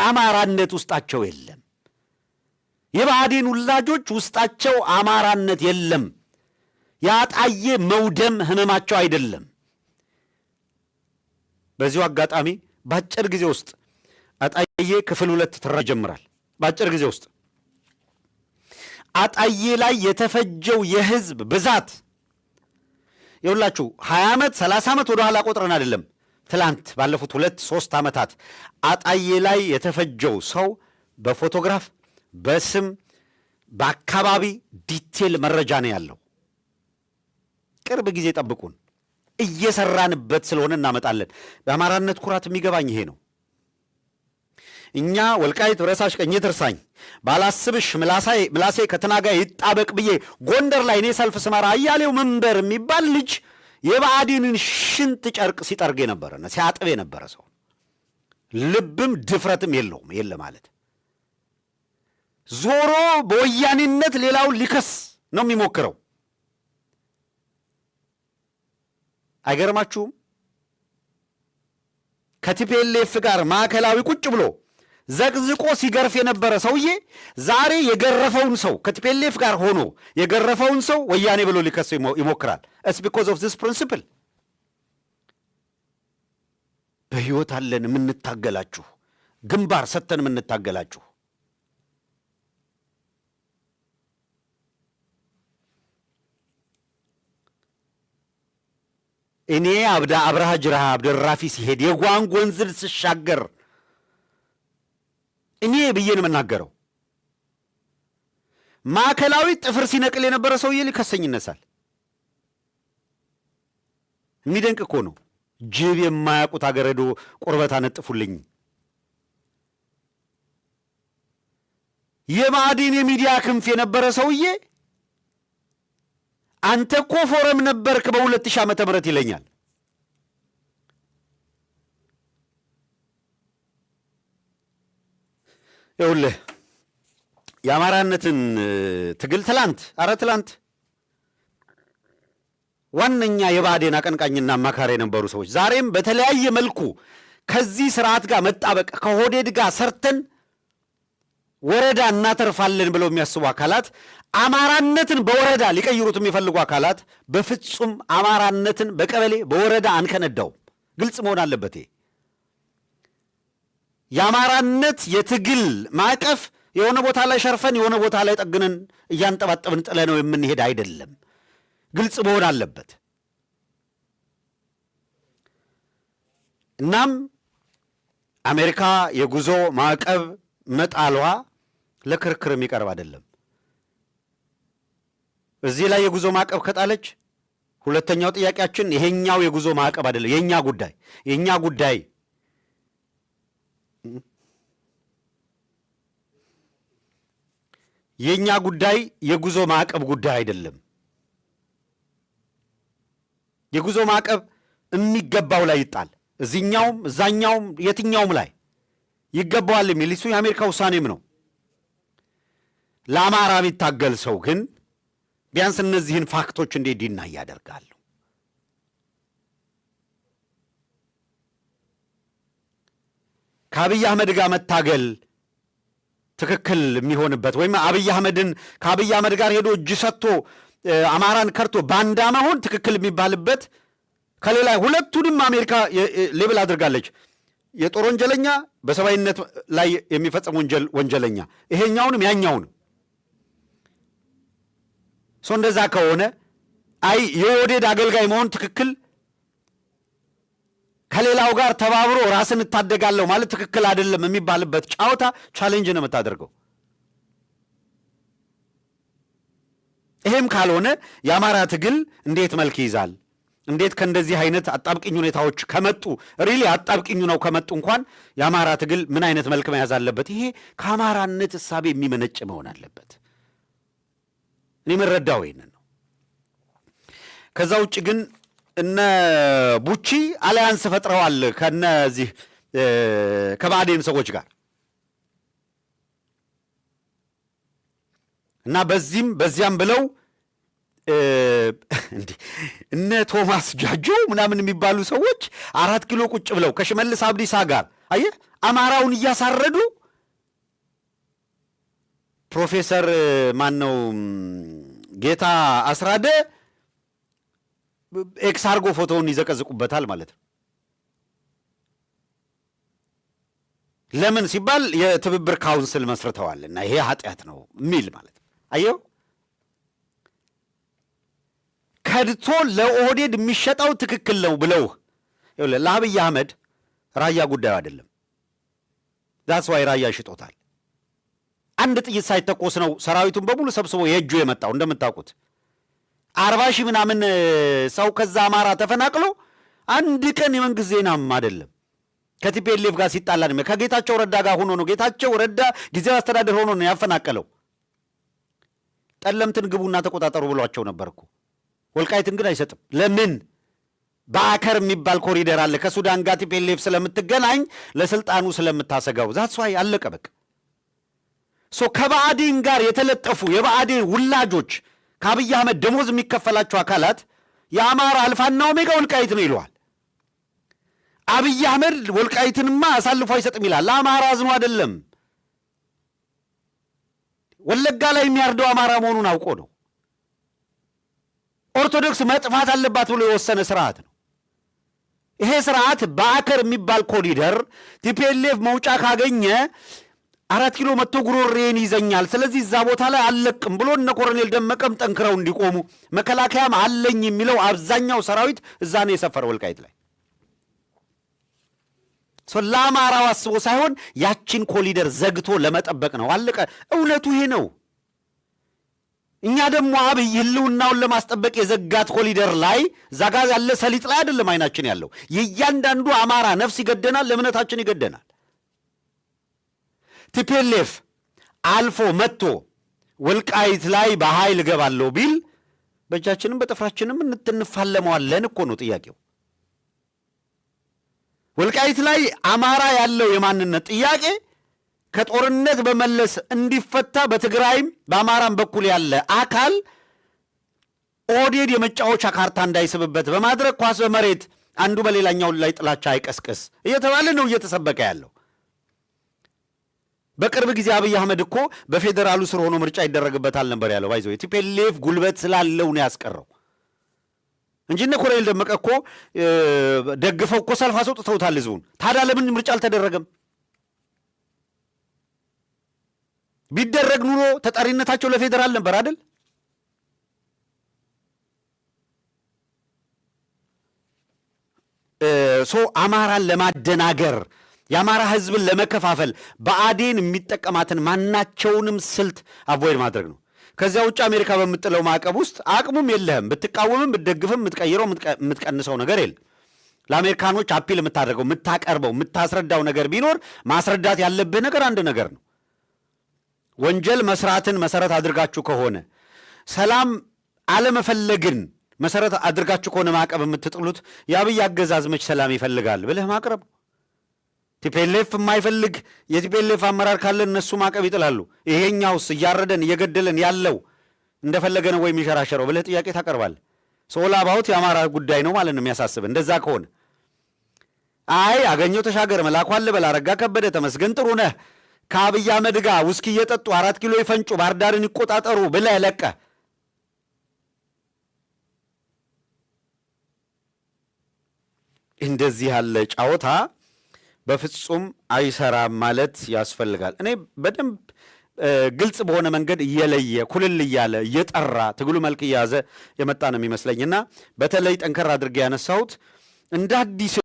አማራነት ውስጣቸው የለም። የብአዴን ውላጆች ውስጣቸው አማራነት የለም። የአጣዬ መውደም ህመማቸው አይደለም። በዚሁ አጋጣሚ በአጭር ጊዜ ውስጥ አጣዬ ክፍል 2 ትራ ይጀምራል። በአጭር ጊዜ ውስጥ አጣዬ ላይ የተፈጀው የህዝብ ብዛት ይኸውላችሁ 20 ዓመት 30 ዓመት ወደ ኋላ ቆጥረን አይደለም። ትላንት ባለፉት 2-3 ዓመታት አጣዬ ላይ የተፈጀው ሰው በፎቶግራፍ በስም በአካባቢ ዲቴል መረጃ ነው ያለው። ቅርብ ጊዜ ጠብቁን። እየሰራንበት ስለሆነ እናመጣለን። በአማራነት ኩራት የሚገባኝ ይሄ ነው። እኛ ወልቃይት ብረሳሽ ቀኝ ትርሳኝ ባላስብሽ ምላሴ ከተናጋ ይጣበቅ ብዬ ጎንደር ላይ እኔ ሰልፍ ስመራ አያሌው መንበር የሚባል ልጅ የብአዴንን ሽንት ጨርቅ ሲጠርግ የነበረና ሲያጥብ የነበረ ሰው ልብም ድፍረትም የለ ማለት ዞሮ በወያኔነት ሌላውን ሊከስ ነው የሚሞክረው። አይገርማችሁም? ከቲፒኤልኤፍ ጋር ማዕከላዊ ቁጭ ብሎ ዘቅዝቆ ሲገርፍ የነበረ ሰውዬ ዛሬ የገረፈውን ሰው ከቲፒኤልኤፍ ጋር ሆኖ የገረፈውን ሰው ወያኔ ብሎ ሊከሰው ይሞክራል። ኢትስ ቢኮዝ ኦፍ ዚስ ፕሪንሲፕል። በሕይወት አለን የምንታገላችሁ፣ ግንባር ሰተን የምንታገላችሁ እኔ አብርሃ ጅራህ አብደራፊ ሲሄድ የጓንግ ወንዝን ስሻገር እኔ ብዬ ነው የምናገረው። ማዕከላዊ ጥፍር ሲነቅል የነበረ ሰውዬ ሊከሰኝ ይነሳል። የሚደንቅ እኮ ነው። ጅብ የማያውቁት አገር ሄዶ ቁርበት አነጥፉልኝ። የብአዴን የሚዲያ ክንፍ የነበረ ሰውዬ አንተ እኮ ፎረም ነበርክ በ2000 ዓመተ ምህረት ይለኛል። ይኸውልህ የአማራነትን ትግል ትላንት ዋነኛ የብአዴን አቀንቃኝና አማካሪ የነበሩ ሰዎች ዛሬም በተለያየ መልኩ ከዚህ ስርዓት ጋር መጣበቅ ከሆዴድ ጋር ሰርተን ወረዳ እናተርፋለን ብለው የሚያስቡ አካላት አማራነትን በወረዳ ሊቀይሩት የሚፈልጉ አካላት በፍጹም አማራነትን በቀበሌ በወረዳ አንከነዳው። ግልጽ መሆን አለበት። የአማራነት የትግል ማዕቀፍ የሆነ ቦታ ላይ ሸርፈን የሆነ ቦታ ላይ ጠግነን እያንጠባጠብን ጥለ ነው የምንሄድ አይደለም። ግልጽ መሆን አለበት። እናም አሜሪካ የጉዞ ማዕቀብ መጣሏ ለክርክር የሚቀርብ አይደለም። እዚህ ላይ የጉዞ ማዕቀብ ከጣለች ሁለተኛው ጥያቄያችን ይሄኛው የጉዞ ማዕቀብ አይደለም፣ የኛ ጉዳይ የጉዞ ማዕቀብ ጉዳይ አይደለም። የጉዞ ማዕቀብ የሚገባው ላይ ይጣል። እዚህኛውም እዛኛውም የትኛውም ላይ ይገባዋል የሚል እሱ የአሜሪካ ውሳኔም ነው። ለአማራ የሚታገል ሰው ግን ቢያንስ እነዚህን ፋክቶች እንዴት ዲና ያደርጋሉ? ከአብይ አህመድ ጋር መታገል ትክክል የሚሆንበት ወይም ከአብይ አህመድ ጋር ሄዶ እጅ ሰጥቶ አማራን ከርቶ ባንዳ መሆን ትክክል የሚባልበት ከሌላ ሁለቱንም አሜሪካ ሌብል አድርጋለች። የጦር ወንጀለኛ፣ በሰብአዊነት ላይ የሚፈጸም ወንጀለኛ፣ ይሄኛውንም ያኛውንም ሰው እንደዛ ከሆነ የኦህዴድ አገልጋይ መሆን ትክክል፣ ከሌላው ጋር ተባብሮ ራስን እታደጋለሁ ማለት ትክክል አይደለም የሚባልበት ጫወታ ቻሌንጅ ነው የምታደርገው። ይሄም ካልሆነ የአማራ ትግል እንዴት መልክ ይዛል? እንዴት ከእንደዚህ አይነት አጣብቅኝ ሁኔታዎች ከመጡ ሪሊ አጣብቅኙ ነው ከመጡ እንኳን የአማራ ትግል ምን አይነት መልክ መያዝ አለበት? ይሄ ከአማራነት እሳቤ የሚመነጭ መሆን አለበት። እኔ የምረዳው ይሄንን ነው። ከዛ ውጭ ግን እነ ቡቺ አሊያንስ ፈጥረዋል ከነዚህ ከባዕዴን ሰዎች ጋር እና በዚህም በዚያም ብለው እነ ቶማስ ጃጆ ምናምን የሚባሉ ሰዎች 4 ኪሎ ቁጭ ብለው ከሽመልስ አብዲሳ ጋር አየህ አማራውን እያሳረዱ ፕሮፌሰር ማነው ጌታ አስራደ ኤክስ አርጎ ፎቶውን ይዘቀዝቁበታል ማለት ነው። ለምን ሲባል የትብብር ካውንስል መስርተዋልና ይሄ ኃጢአት ነው የሚል ማለት ነው። አየው ከድቶ ለኦህዴድ የሚሸጠው ትክክል ነው ብለው ለአብይ አህመድ ራያ ጉዳዩ አይደለም። ዛስ ዋይ ራያ ሽጦታል። አንድ ጥይት ሳይተኮስ ነው ሰራዊቱን በሙሉ ሰብስቦ የእጁ የመጣው። እንደምታውቁት 40 ሺህ ምናምን ሰው ከዛ አማራ ተፈናቅሎ አንድ ቀን የመንግስት ዜናም አይደለም። ከቲፒኤልኤፍ ጋር ሲጣላ ነው። ከጌታቸው ረዳ ጋር ሆኖ ነው። ጌታቸው ረዳ ጊዜያዊ አስተዳደር ሆኖ ነው ያፈናቀለው። ጠለምትን ግቡና ተቆጣጠሩ ብሏቸው ነበርኩ። ወልቃይትን ግን አይሰጥም። ለምን? በአከር የሚባል ኮሪደር አለ። ከሱዳን ጋር ቲፒኤልኤፍ ስለምትገናኝ ለስልጣኑ ስለምታሰጋው ዛትስ ዋይ አለቀ በቃ። ከብአዴን ጋር የተለጠፉ የብአዴን ውላጆች ከአብይ አህመድ ደሞዝ የሚከፈላቸው አካላት የአማራ አልፋና ኦሜጋ ወልቃይት ነው ይለዋል። አብይ አህመድ ወልቃይትንማ አሳልፎ አይሰጥም ይላል። ለአማራ አዝኖ አይደለም። ወለጋ ላይ የሚያርደው አማራ መሆኑን አውቆ ነው። ኦርቶዶክስ መጥፋት አለባት ብሎ የወሰነ ስርዓት ነው ይሄ ስርዓት። በአከር የሚባል ኮሪደር ቲፒኤልኤፍ መውጫ ካገኘ 4 ኪሎ መጥቶ ጉሮሬን ይዘኛል፣ ስለዚህ እዛ ቦታ ላይ አልለቅም ብሎ እነ ኮሎኔል ደመቀም ጠንክረው እንዲቆሙ መከላከያም አለኝ የሚለው አብዛኛው ሰራዊት እዛ ነው የሰፈረ ወልቃይት ላይ። ለአማራው አስቦ ሳይሆን ያችን ኮሪደር ዘግቶ ለመጠበቅ ነው። አለቀ። እውነቱ ይሄ ነው። እኛ ደግሞ አብይ ህልውናውን ለማስጠበቅ የዘጋት ኮሪደር ላይ ዛጋ ያለ ሰሊጥ ላይ አይደለም አይናችን ያለው። የእያንዳንዱ አማራ ነፍስ ይገደናል፣ ለእምነታችን ይገደናል። ቲፒኤልኤፍ አልፎ መጥቶ ወልቃይት ላይ በኃይል እገባለሁ ቢል በእጃችንም በጥፍራችንም እንፋለመዋለን እኮ ነው ጥያቄው። ወልቃይት ላይ አማራ ያለው የማንነት ጥያቄ ከጦርነት በመለስ እንዲፈታ በትግራይም በአማራም በኩል ያለ አካል ኦህዴድ የመጫወቻ ካርታ እንዳይስብበት በማድረግ ኳስ በመሬት አንዱ በሌላኛው ላይ ጥላቻ አይቀስቅስ እየተባለ ነው እየተሰበከ ያለው። በቅርብ ጊዜ አብይ አህመድ እኮ በፌዴራሉ ስር ሆኖ ምርጫ ይደረግበታል ነበር ያለው። ባይዞ የቲፒኤልኤፍ ጉልበት ስላለው ነው ያስቀረው እንጂ እነ ኮሎኔል ደመቀ እኮ ደግፈው እኮ ሰልፍ አስወጥተውታል ህዝቡን። ታዲያ ለምን ምርጫ አልተደረገም? ቢደረግ ኑሮ ተጠሪነታቸው ለፌዴራል ነበር አይደል? አማራን ለማደናገር የአማራ ህዝብን ለመከፋፈል ብአዴን የሚጠቀማትን ማናቸውንም ስልት አቮይድ ማድረግ ነው። ከዚያ ውጭ አሜሪካ በምጥለው ማዕቀብ ውስጥ አቅሙም የለህም። ብትቃወምም ብትደግፍም የምትቀይረው የምትቀንሰው ነገር የለም። ለአሜሪካኖች አፒል የምታደርገው የምታቀርበው የምታስረዳው ነገር ቢኖር ማስረዳት ያለብህ ነገር አንድ ነገር ነው። ወንጀል መስራትን መሰረት አድርጋችሁ ከሆነ ሰላም አለመፈለግን መሰረት አድርጋችሁ ከሆነ ማዕቀብ የምትጥሉት የአብይ አገዛዝ መች ሰላም ይፈልጋል ብለህ ማቅረብ። ቲፒኤልኤፍ የማይፈልግ የቲፒኤልኤፍ አመራር ካለ እነሱ ማዕቀብ ይጥላሉ። ይሄኛውስ እያረደን እየገደለን ያለው እንደፈለገ ነው ወይ የሚሸራሸረው ብለህ ጥያቄ ታቀርባለህ። ሶላ ባውት የአማራ ጉዳይ ነው ማለት ነው የሚያሳስብ። እንደዛ ከሆነ አይ አገኘው ተሻገር፣ መላኩ አለበል፣ አረጋ ከበደ፣ ተመስገን ጥሩነህ ከአብይ አህመድ ጋር ውስኪ እየጠጡ 4 ኪሎ ይፈንጩ፣ ባህር ዳርን ይቆጣጠሩ ብለህ ለቀህ እንደዚህ ያለ ጫወታ በፍጹም አይሰራም ማለት ያስፈልጋል። እኔ በደንብ ግልጽ በሆነ መንገድ እየለየ ኩልል እያለ እየጠራ ትግሉ መልክ እያዘ የመጣ ነው የሚመስለኝና በተለይ ጠንከር አድርጌ ያነሳሁት እንደ አዲስ